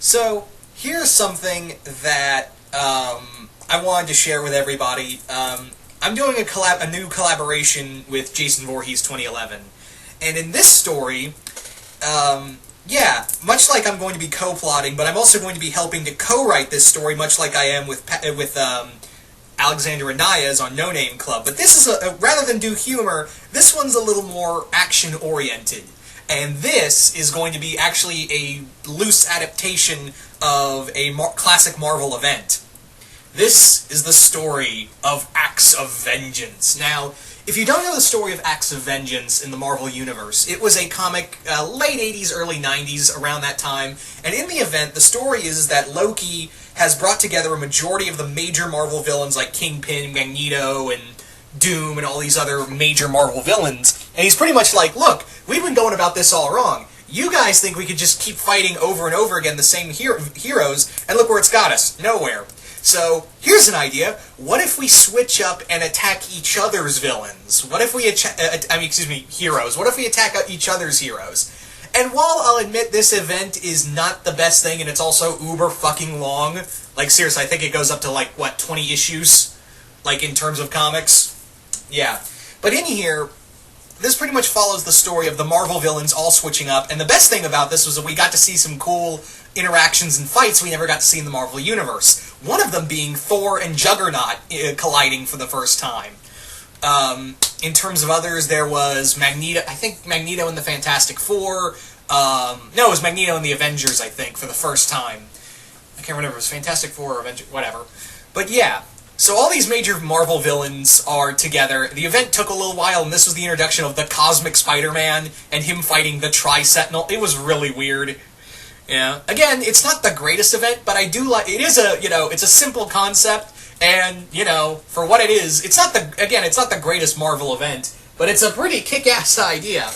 So, here's something that I wanted to share with everybody. I'm doing a new collaboration with Jason Voorhees 2011. And in this story, much like I'm going to be co-plotting, but I'm also going to be helping to co-write this story, much like I am with Alexander Anayas on No Name Club. But this is rather than do humor, this one's a little more action-oriented. And this is going to be actually a loose adaptation of a classic Marvel event. This is the story of Acts of Vengeance. Now, if you don't know the story of Acts of Vengeance in the Marvel Universe, it was a comic late 80s, early 90s, around that time. And in the event, the story is that Loki has brought together a majority of the major Marvel villains like Kingpin, Magneto, and Doom, and all these other major Marvel villains. And he's pretty much like, look, we've been going about this all wrong. You guys think we could just keep fighting over and over again the same heroes, and look where it's got us. Nowhere. So, here's an idea. What if we switch up and attack each other's villains? What if we heroes. What if we attack each other's heroes? And while I'll admit this event is not the best thing, and it's also uber fucking long, like seriously, I think it goes up to like, 20 issues? Like, in terms of comics? Yeah. But in here, this pretty much follows the story of the Marvel villains all switching up, and the best thing about this was that we got to see some cool interactions and fights we never got to see in the Marvel Universe. One of them being Thor and Juggernaut colliding for the first time. In terms of others, there was Magneto, I think Magneto in the Fantastic Four. No, it was Magneto in the Avengers, I think, for the first time. I can't remember if it was Fantastic Four or Avengers, whatever. But yeah. So all these major Marvel villains are together. The event took a little while, and this was the introduction of the Cosmic Spider-Man and him fighting the Tri-Sentinel. It was really weird. Yeah. Again, it's not the greatest event, but I do like it. Is a it's a simple concept, and for what it is, it's not the greatest Marvel event, but it's a pretty kick-ass idea.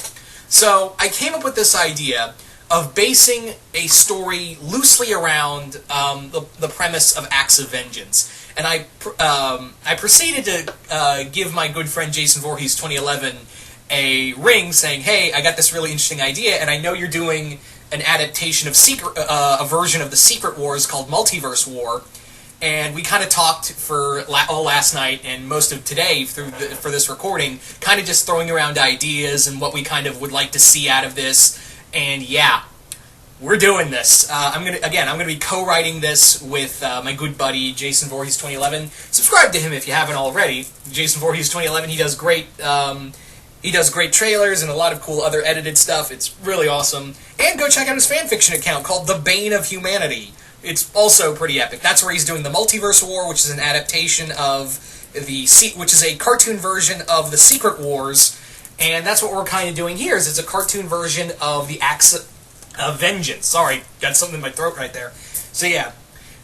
So I came up with this idea of basing a story loosely around the premise of Acts of Vengeance. And I proceeded to give my good friend Jason Voorhees 2011 a ring saying, hey, I got this really interesting idea, and I know you're doing an adaptation of a version of the Secret Wars called Multiverse War. And we kind of talked for all last night and most of today for this recording, kind of just throwing around ideas and what we kind of would like to see out of this. And yeah, we're doing this. I'm gonna be co-writing this with my good buddy Jason Voorhees 2011. Subscribe to him if you haven't already. Jason Voorhees 2011. He does great. He does great trailers and a lot of cool other edited stuff. It's really awesome. And go check out his fanfiction account called The Bane of Humanity. It's also pretty epic. That's where he's doing the Multiverse War, which is an adaptation of which is a cartoon version of the Secret Wars. And that's what we're kind of doing here. Is it's a cartoon version of the Acts of Vengeance. Sorry, got something in my throat right there. So yeah,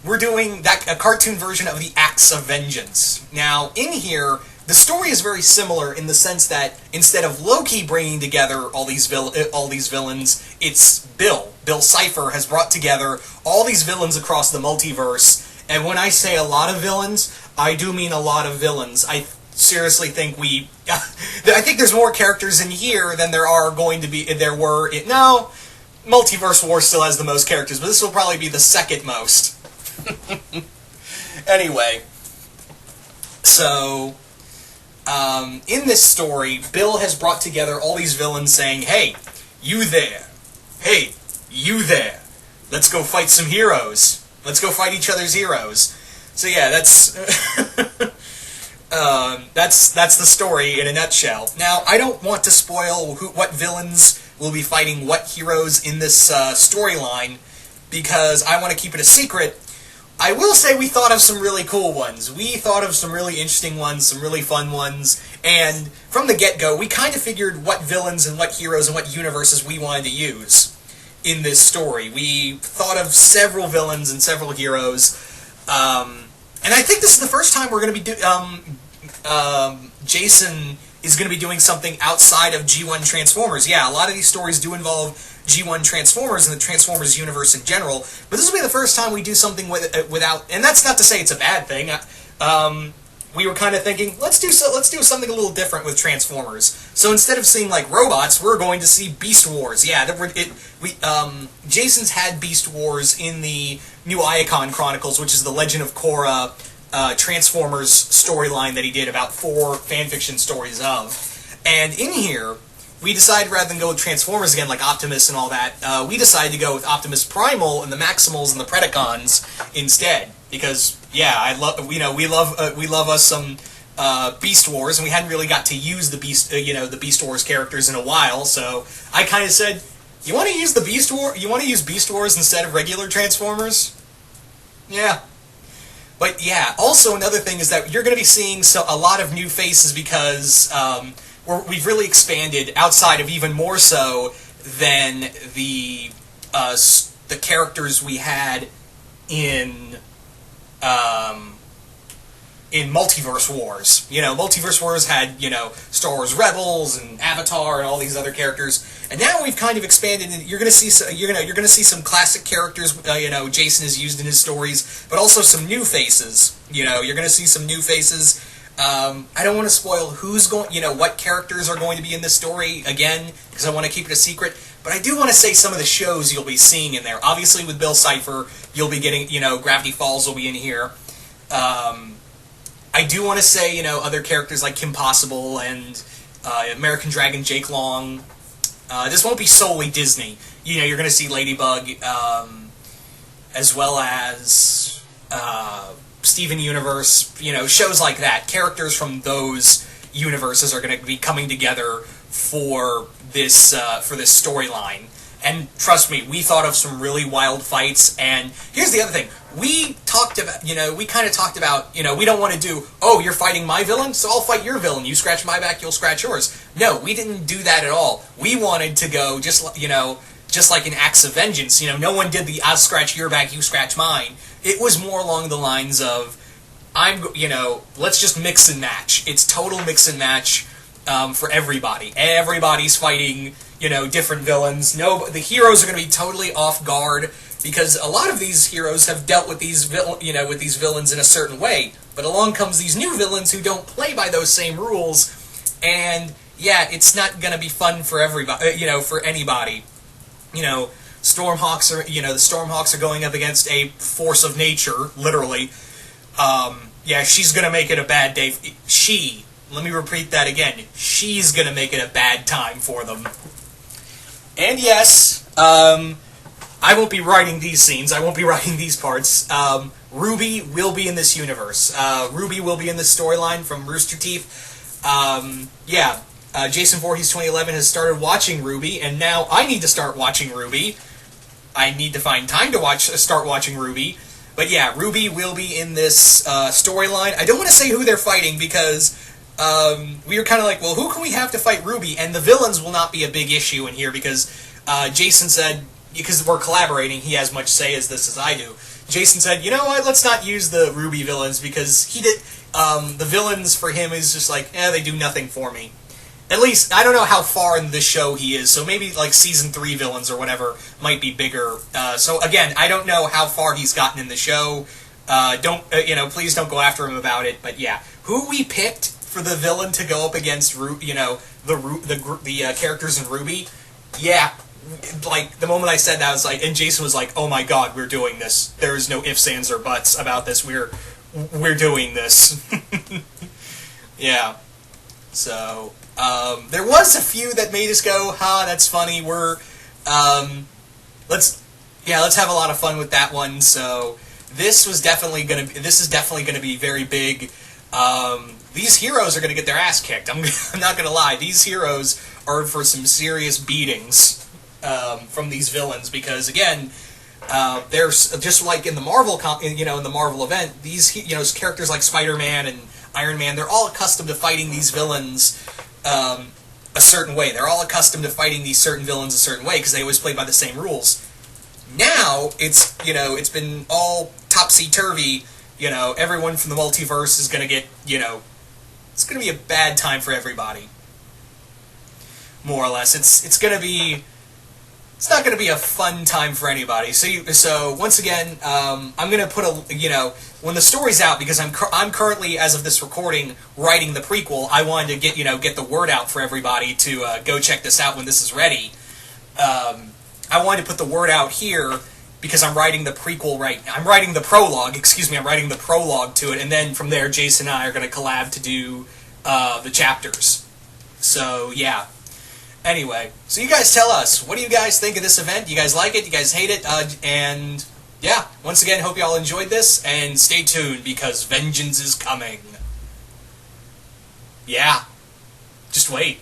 we're doing a cartoon version of the Acts of Vengeance. Now, in here, the story is very similar in the sense that instead of Loki bringing together all these villains, it's Bill. Bill Cipher has brought together all these villains across the multiverse. And when I say a lot of villains, I do mean a lot of villains. I seriously think I think there's more characters in here than there were. No, Multiverse War still has the most characters, but this will probably be the second most. Anyway, so in this story, Bill has brought together all these villains saying, hey, you there. Hey, you there. Let's go fight some heroes. Let's go fight each other's heroes. So yeah, that's that's the story in a nutshell. Now, I don't want to spoil what villains will be fighting what heroes in this storyline, because I want to keep it a secret. I will say we thought of some really cool ones. We thought of some really interesting ones, some really fun ones, and from the get-go, we kind of figured what villains and what heroes and what universes we wanted to use in this story. We thought of several villains and several heroes, and I think this is the first time we're going to be Jason is going to be doing something outside of G1 Transformers. Yeah, a lot of these stories do involve G1 Transformers and the Transformers universe in general, but this will be the first time we do something without, and that's not to say it's a bad thing. we were kind of thinking, let's do something a little different with Transformers. So instead of seeing like robots, we're going to see Beast Wars. Yeah, Jason's had Beast Wars in the new Iacon Chronicles, which is the Legend of Korra Transformers storyline that he did about 4 fanfiction stories of. And in here, we decided rather than go with Transformers again, like Optimus and all that, we decided to go with Optimus Primal and the Maximals and the Predacons instead. Because yeah, we love us some Beast Wars, and we hadn't really got to use the Beast Wars characters in a while. So I kind of said, you want to use Beast Wars instead of regular Transformers? Yeah. But yeah, also another thing is that you're going to be seeing a lot of new faces because we've really expanded outside of even more so than the characters we had in Multiverse Wars. Multiverse Wars had, Star Wars Rebels and Avatar and all these other characters. And now we've kind of expanded, and you're going to see some classic characters, Jason has used in his stories, but also some new faces. You're going to see some new faces. I don't want to spoil what characters are going to be in this story again, because I want to keep it a secret. But I do want to say some of the shows you'll be seeing in there. Obviously, with Bill Cipher, you'll be getting, Gravity Falls will be in here. I do want to say, other characters like Kim Possible and American Dragon Jake Long. This won't be solely Disney. You're going to see Ladybug, as well as Steven Universe. Shows like that. Characters from those universes are going to be coming together for this storyline. And trust me, we thought of some really wild fights. And here's the other thing: we kind of talked about, we don't want to do, oh, you're fighting my villain, so I'll fight your villain. You scratch my back, you'll scratch yours. No, we didn't do that at all. We wanted to go just like in Acts of Vengeance. No one did the I'll scratch your back, you scratch mine. It was more along the lines of, let's just mix and match. It's total mix and match for everybody. Everybody's fighting, different villains. The heroes are going to be totally off guard, because a lot of these heroes have dealt with these villains in a certain way. But along comes these new villains who don't play by those same rules, and yeah, it's not going to be fun for everybody, for anybody. Stormhawks are, the Stormhawks are going up against a force of nature, literally. Yeah, she's going to make it a bad day. Let me repeat that again. She's going to make it a bad time for them. And yes, I won't be writing these scenes. I won't be writing these parts. Ruby will be in this universe. Ruby will be in this storyline from Rooster Teeth. Jason Voorhees 2011 has started watching Ruby, and now I need to start watching Ruby. I need to find time to start watching Ruby. But yeah, Ruby will be in this storyline. I don't want to say who they're fighting, because we were kind of like, well, who can we have to fight Ruby? And the villains will not be a big issue in here, because Jason said, because we're collaborating, he has much say as this as I do. Jason said, you know what, let's not use the Ruby villains, because the villains for him is just like, they do nothing for me. At least, I don't know how far in the show he is, so maybe like Season 3 villains or whatever might be bigger. So again, I don't know how far he's gotten in the show. Please don't go after him about it, but yeah. Who we picked for the villain to go up against, the characters in Ruby, yeah, like, the moment I said that, I was like, and Jason was like, oh my god, we're doing this. There is no ifs, ands, or buts about this. We're doing this. Yeah. So, there was a few that made us go, that's funny. Let's have a lot of fun with that one. So, this is definitely gonna be very big. These heroes are gonna get their ass kicked. I'm not gonna lie. These heroes are for some serious beatings from these villains, because again, there's just like in the Marvel, in the Marvel event, these characters like Spider-Man and Iron Man, they're all accustomed to fighting these villains a certain way. They're all accustomed to fighting these certain villains a certain way, because they always play by the same rules. Now, it's been all topsy-turvy. Everyone from the multiverse is going to get, it's going to be a bad time for everybody. More or less. It's going to be, it's not going to be a fun time for anybody. So once again, I'm going to put when the story's out, because I'm currently, as of this recording, writing the prequel. I wanted to get the word out for everybody to go check this out when this is ready. I wanted to put the word out here because I'm writing the prequel I'm writing the prologue. Excuse me, I'm writing the prologue to it, and then from there, Jason and I are going to collab to do the chapters. So yeah. Anyway, so you guys tell us, what do you guys think of this event? Do you guys like it? Do you guys hate it? And yeah, once again, hope you all enjoyed this, and stay tuned, because vengeance is coming. Yeah, just wait.